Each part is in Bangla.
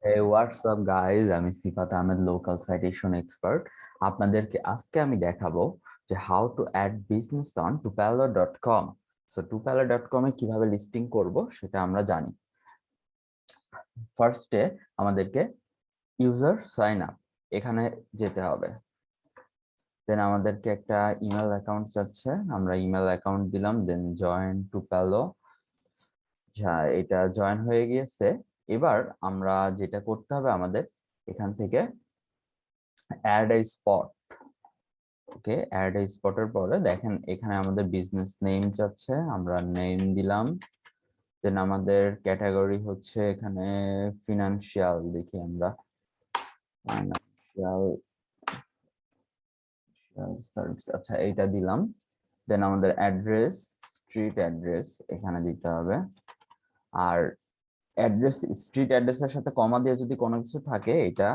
Hey, what's up guys? আমি Sifat Ahmed, local citation expert. আপনাদেরকে আজকে আমি দেখাবো যে how to add business on tupelo.com। So tupelo.com এ কিভাবে লিস্টিং করব সেটা আমরা জানি। ফার্স্টে আমাদেরকে ইউজার সাইন আপ এখানে যেতে হবে। দেন আমাদেরকে একটা ইমেল অ্যাকাউন্ট চাচ্ছে, আমরা ইমেল অ্যাকাউন্ট দিলাম। দেন জয়েন tupelo, এটা জয়েন হয়ে গিয়েছে। এবার আমরা যেটা করতে হবে, আমাদের এখান থেকে add a spot. Okay, add a স্পটের পরে দেখেন এখানে আমাদের বিজনেস নেম চাচ্ছে, আমরা নেম দিলাম। দেন আমাদের ক্যাটাগরি হচ্ছে এখানে ফিনান্সিয়াল, দেখি আমরা ফিনান্সিয়াল সার্ভিস, আচ্ছা এইটা দিলাম। দেন আমাদের অ্যাড্রেস, স্ট্রিট অ্যাড্রেস এখানে দিতে হবে। আর অ্যাড্রেস, স্ট্রিট অ্যাড্রেসের সাথে কমা দিয়ে যদি কোনো কিছু থাকে এটা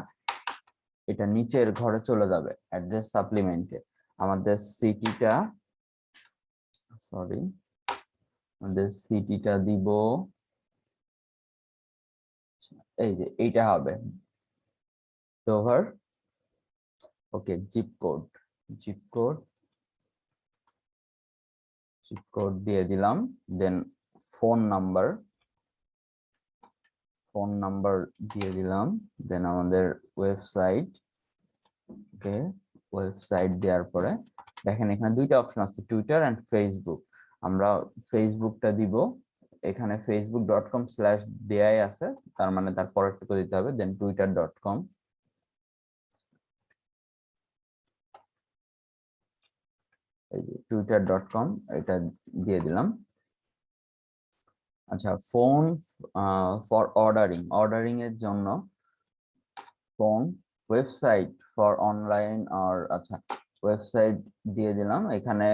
এটা নিচের ঘরে চলে যাবে অ্যাড্রেস সাপ্লিমেন্টে। আমাদের সিটিটা, সরি, আমাদের সিটিটা দিব, এই যে এইটা হবে Dover. Okay, zip code, zip code zip code দিয়ে দিলাম। Then phone number, phone number দিয়ে দিলাম। দেন আমাদের ওয়েবসাইট, ওকে, ওয়েবসাইট দেওয়ার পরে দেখেন এখানে দুইটা অপশন আছে, টুইটার এন্ড ফেসবুক। আমরা ফেসবুকটা দিব, এখানে facebook.com/ দেয়াই আছে, তার মানে তার পরেরটুকু দিতে হবে। দেন twitter.com, এই যে twitter.com, এটা দিয়ে দিলাম। আচ্ছা, ফোন ফর অর্ডারিং, অর্ডারিং এর জন্য ফোন, ওয়েবসাইট ফর অনলাইন আর, আচ্ছা ওয়েবসাইট দিয়ে দিলাম। এখানে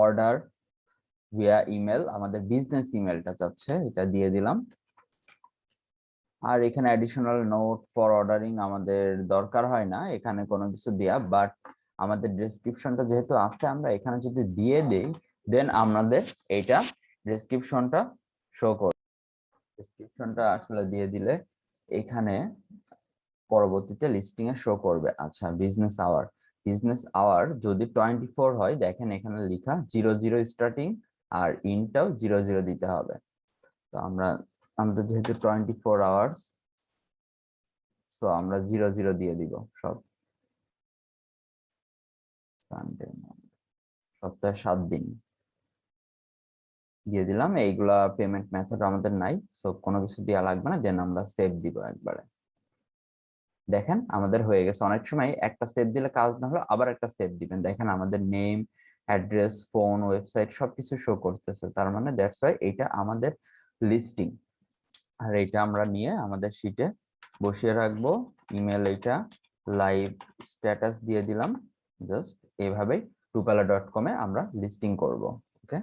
অর্ডার ভিয়া ইমেল, আমাদের বিজনেস ইমেলটা চাচ্ছে, এটা দিয়ে দিলাম। আর এখানে অ্যাডিশনাল নোট ফর অর্ডারিং আমাদের দরকার হয় না এখানে কোনো কিছু দেয়া, বাট আমাদের ডেসক্রিপশনটা যেহেতু আছে আমরা এখানে যদি দিয়ে দেই দেন আমাদের এইটা ডেসক্রিপশনটা শো করবে। ডেসক্রিপশনটা আসলে দিয়ে দিলে এখানে পরবর্তীতে লিস্টিং এ শো করবে। আচ্ছা, বিজনেস আওয়ার, বিজনেস আওয়ার যদি 24 হয়, দেখেন এখানে লেখা 00 স্টার্টিং আর ইনটাও 00 দিতে হবে। তো আমাদের যেহেতু 24 আওয়ার্স, সো আমরা 00 দিয়ে দিব সব। সানডে, সপ্তাহে 7 দিন দিয়ে দিলাম। এইগুলা পেমেন্ট মেথড আমাদের নাই, সো কোনো কিছু দেওয়া লাগবে না। দেন আমরা সেভ দিব একবারে। দেখেন আমাদের হয়ে গেছে। অনেক সময় একটা সেভ দিলে কাজ না হলে আবার একটা সেভ দিবেন, দেখেন আমাদের নেম, অ্যাড্রেস, ফোন, ওয়েবসাইট সবকিছু শো করতেছে। তার মানে দ্যাটস ওয়াই এইটা আমাদের লিস্টিং। আর এইটা আমরা নিয়ে আমাদের শিটে বসিয়ে রাখবো। ইমেল এইটা লাইভ স্ট্যাটাস দিয়ে দিলাম। জাস্ট এইভাবেই tupelo.com এ আমরা লিস্টিং করব। ওকে।